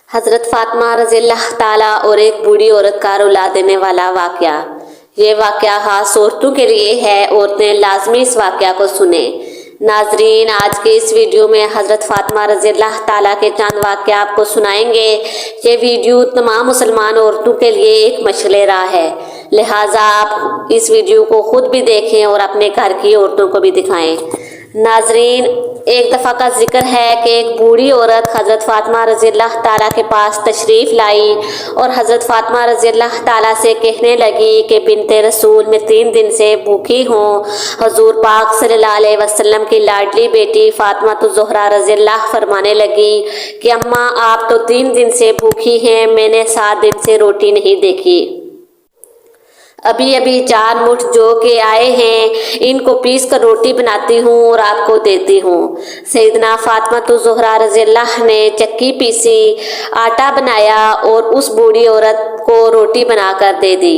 حضرت فاطمہ رضی اللہ تعالیٰ اور ایک بوڑھی عورت کا رلا دینے والا واقعہ۔ یہ واقعہ خاص عورتوں کے لیے ہے، عورتیں لازمی اس واقعہ کو سنیں۔ ناظرین، آج کے اس ویڈیو میں حضرت فاطمہ رضی اللہ تعالیٰ کے چند واقعہ آپ کو سنائیں گے۔ یہ ویڈیو تمام مسلمان عورتوں کے لیے ایک مشعل راہ ہے، لہٰذا آپ اس ویڈیو کو خود بھی دیکھیں اور اپنے گھر کی عورتوں کو بھی دکھائیں۔ ناظرین، ایک دفعہ کا ذکر ہے کہ ایک بوڑھی عورت حضرت فاطمہ رضی اللہ تعالیٰ کے پاس تشریف لائی اور حضرت فاطمہ رضی اللہ تعالیٰ سے کہنے لگی کہ بنت رسول میں 3 دن سے بھوکی ہوں۔ حضور پاک صلی اللہ علیہ وسلم کی لاڈلی بیٹی فاطمہ الزہرا رضی اللہ فرمانے لگی کہ اماں، آپ تو 3 دن سے بھوکی ہیں، میں نے 7 دن سے روٹی نہیں دیکھی۔ ابھی 4 مٹھ جو کہ آئے ہیں، ان کو پیس کر روٹی بناتی ہوں اور آپ کو دیتی ہوں۔ سیدنا فاطمہ الزہرا رضی اللہ نے چکی پیسی، آٹا بنایا اور اس بوڑھی عورت کو روٹی بنا کر دے دی۔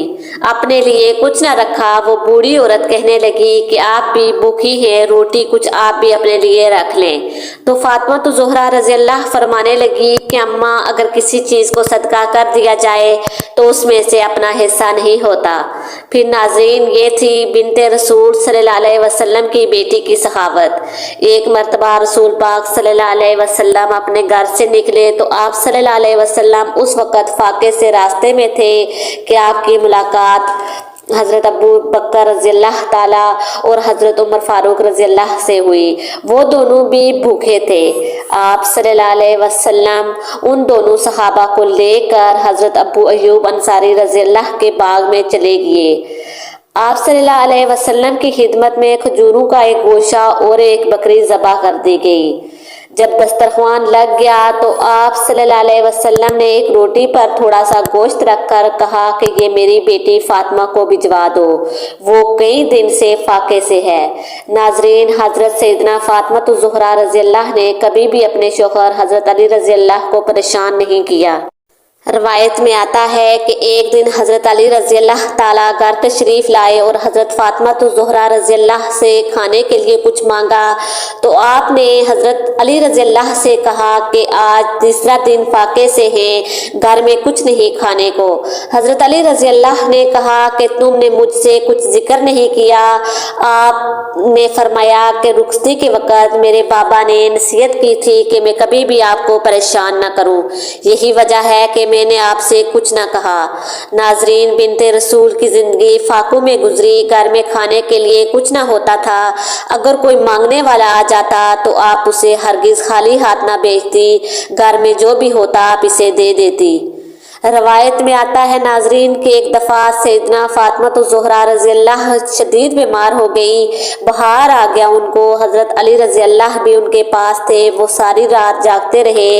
اپنے لیے کچھ نہ رکھا۔ وہ بوڑھی عورت کہنے لگی کہ آپ بھی بھوکی ہیں، روٹی کچھ آپ بھی اپنے لیے رکھ لیں۔ تو فاطمہ الزہرا رضی اللہ فرمانے لگی کہ اماں، اگر کسی چیز کو صدقہ کر دیا جائے تو اس میں سے اپنا حصہ نہیں ہوتا۔ پھر ناظرین، یہ تھی بنت رسول صلی اللہ علیہ وسلم کی بیٹی کی سخاوت۔ ایک مرتبہ رسول پاک صلی اللہ علیہ وسلم اپنے گھر سے نکلے تو آپ صلی اللہ علیہ وسلم اس وقت فاقے سے راستے میں تھے کہ آپ کی ملاقات حضرت ابو بکر رضی اللہ تعالیٰ اور حضرت عمر فاروق رضی اللہ سے ہوئی۔ وہ دونوں بھی بھوکے تھے۔ آپ صلی اللہ علیہ وسلم ان دونوں صحابہ کو لے کر حضرت ابو ایوب انصاری رضی اللہ کے باغ میں چلے گئے۔ آپ صلی اللہ علیہ وسلم کی خدمت میں کھجوروں کا ایک گوشہ اور ایک بکری ذبح کر دی گئی۔ جب دسترخوان لگ گیا تو آپ صلی اللہ علیہ وسلم نے ایک روٹی پر تھوڑا سا گوشت رکھ کر کہا کہ یہ میری بیٹی فاطمہ کو بھجوا دو، وہ کئی دن سے فاقے سے ہے۔ ناظرین، حضرت سیدنا فاطمہ الزہرا رضی اللہ نے کبھی بھی اپنے شوہر حضرت علی رضی اللہ کو پریشان نہیں کیا۔ روایت میں آتا ہے کہ ایک دن حضرت علی رضی اللہ تعالیٰ گھر تشریف لائے اور حضرت فاطمہ الزہرا رضی اللہ سے کھانے کے لیے کچھ مانگا تو آپ نے حضرت علی رضی اللہ سے کہا کہ آج تیسرا دن فاقے سے ہیں، گھر میں کچھ نہیں کھانے کو۔ حضرت علی رضی اللہ نے کہا کہ تم نے مجھ سے کچھ ذکر نہیں کیا۔ آپ نے فرمایا کہ رخصتی کے وقت میرے بابا نے نصیحت کی تھی کہ میں کبھی بھی آپ کو پریشان نہ کروں، یہی وجہ ہے کہ میں نے آپ سے کچھ نہ کہا۔ ناظرین، بنت رسول کی زندگی فاقوں میں گزری، گھر میں کھانے کے لیے کچھ نہ ہوتا تھا۔ اگر کوئی مانگنے والا آ جاتا تو آپ اسے ہرگز خالی ہاتھ نہ بھیجتی، گھر میں جو بھی ہوتا آپ اسے دے دیتی۔ روایت میں آتا ہے ناظرین کہ ایک دفعہ سیدنا فاطمہ الزہرا رضی اللہ شدید بیمار ہو گئی، بخار آ گیا ان کو۔ حضرت علی رضی اللہ بھی ان کے پاس تھے۔ وہ ساری رات جاگتے رہے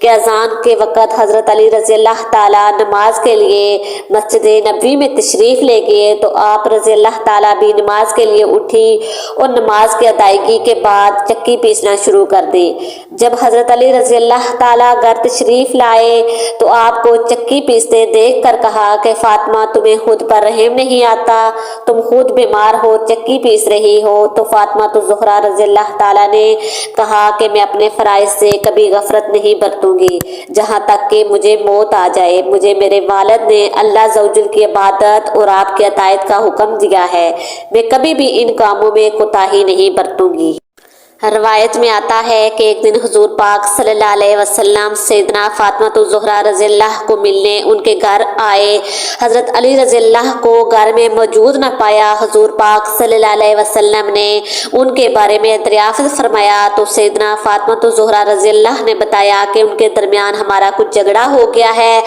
کہ اذان کے وقت حضرت علی رضی اللہ تعالیٰ نماز کے لیے مسجد نبوی میں تشریف لے گئے تو آپ رضی اللہ تعالیٰ بھی نماز کے لیے اٹھی اور نماز کی ادائیگی کے بعد چکی پیسنا شروع کر دی۔ جب حضرت علی رضی اللہ تعالیٰ گھر تشریف لائے تو آپ کو چکی پیستے دیکھ کر کہا کہ فاطمہ، تمہیں خود پر رحم نہیں آتا، تم خود بیمار ہو، چکی پیس رہی ہو۔ تو فاطمہ الزہرا رضی اللہ تعالیٰ نے کہا کہ میں اپنے فرائض سے کبھی غفلت نہیں برتوں گی جہاں تک کہ مجھے موت آ جائے۔ مجھے میرے والد نے اللہ عز و جل کی عبادت اور آپ کی اطاعت کا حکم دیا ہے، میں کبھی بھی ان کاموں میں کوتاہی نہیں برتوں گی۔ روایت میں آتا ہے کہ ایک دن حضور پاک صلی اللہ علیہ وسلم سیدنا فاطمہ الزہرا رضی اللہ کو ملنے ان کے گھر آئے۔ حضرت علی رضی اللہ کو گھر میں موجود نہ پایا۔ حضور پاک صلی اللہ علیہ وسلم نے ان کے بارے میں دریافت فرمایا تو سیدنا فاطمہ الزہرا رضی اللہ نے بتایا کہ ان کے درمیان ہمارا کچھ جھگڑا ہو گیا ہے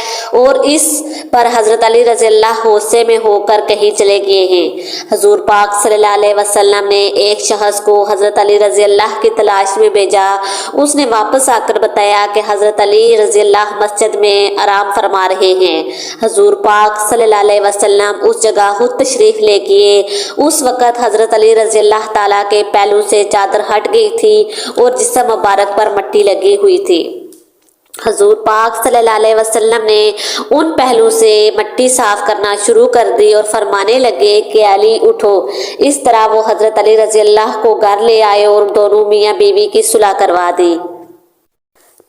اور اس پر حضرت علی رضی اللہ غصے میں ہو کر کہیں چلے گئے ہیں۔ حضور پاک صلی اللہ علیہ وسلم نے ایک شخص کو حضرت علی رضی اللہ کی تلاش میں بھیجا۔ اس نے واپس آ کر بتایا کہ حضرت علی رضی اللہ مسجد میں آرام فرما رہے ہیں۔ حضور پاک صلی اللہ علیہ وسلم اس جگہ خود تشریف لے گئے۔ اس وقت حضرت علی رضی اللہ تعالیٰ کے پہلو سے چادر ہٹ گئی تھی اور جسم مبارک پر مٹی لگی ہوئی تھی۔ حضور پاک صلی اللہ علیہ وسلم نے ان پہلو سے مٹی صاف کرنا شروع کر دی اور فرمانے لگے کہ علی اٹھو۔ اس طرح وہ حضرت علی رضی اللہ کو گھر لے آئے اور دونوں میاں بیوی کی صلح کروا دی۔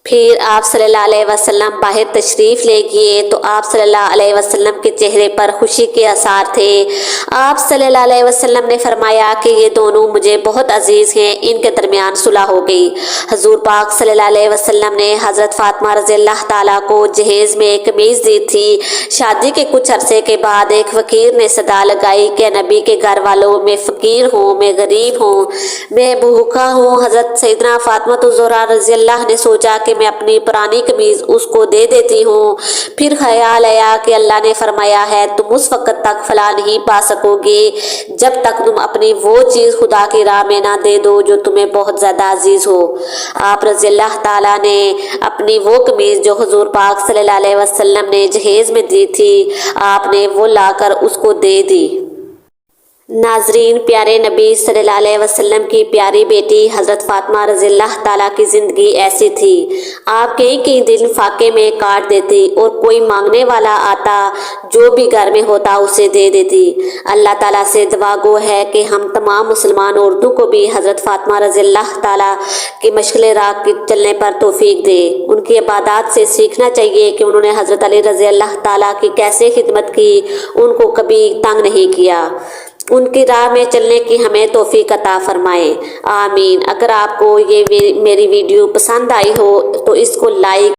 پھر آپ صلی اللہ علیہ وسلم باہر تشریف لے گئے تو آپ صلی اللہ علیہ وسلم کے چہرے پر خوشی کے آثار تھے۔ آپ صلی اللہ علیہ وسلم نے فرمایا کہ یہ دونوں مجھے بہت عزیز ہیں، ان کے درمیان صلح ہو گئی۔ حضور پاک صلی اللہ علیہ وسلم نے حضرت فاطمہ رضی اللہ تعالیٰ کو جہیز میں ایک قمیض دی تھی۔ شادی کے کچھ عرصے کے بعد ایک فقیر نے صدا لگائی کہ نبی کے گھر والوں میں فقیر ہوں، میں غریب ہوں، میں بھوکا ہوں۔ حضرت سیدنا فاطمہ الزہرا رضی اللہ نے سوچا کہ میں اپنی پرانی قمیض اس کو دے دیتی ہوں۔ پھر خیال آیا کہ اللہ نے فرمایا ہے تم اس وقت تک فلاح نہیں پا سکو گے جب تک تم اپنی وہ چیز خدا کی راہ میں نہ دے دو جو تمہیں بہت زیادہ عزیز ہو۔ آپ رضی اللہ تعالیٰ نے اپنی وہ قمیض جو حضور پاک صلی اللہ علیہ وسلم نے جہیز میں دی تھی، آپ نے وہ لا کر اس کو دے دی۔ ناظرین، پیارے نبی صلی اللہ علیہ وسلم کی پیاری بیٹی حضرت فاطمہ رضی اللہ تعالیٰ کی زندگی ایسی تھی۔ آپ کئی دن فاقے میں کاٹ دیتی اور کوئی مانگنے والا آتا جو بھی گھر میں ہوتا اسے دے دیتی۔ اللہ تعالیٰ سے دعا گو ہے کہ ہم تمام مسلمان عورتوں کو بھی حضرت فاطمہ رضی اللہ تعالیٰ کی مشغل راہ کی چلنے پر توفیق دے۔ ان کی عبادات سے سیکھنا چاہیے کہ انہوں نے حضرت علی رضی اللہ تعالیٰ کی کیسے خدمت کی، ان کو کبھی تنگ نہیں کیا۔ ان کی راہ میں چلنے کی ہمیں توفیق عطا فرمائے، آمین۔ اگر آپ کو یہ میری ویڈیو پسند آئی ہو تو اس کو لائک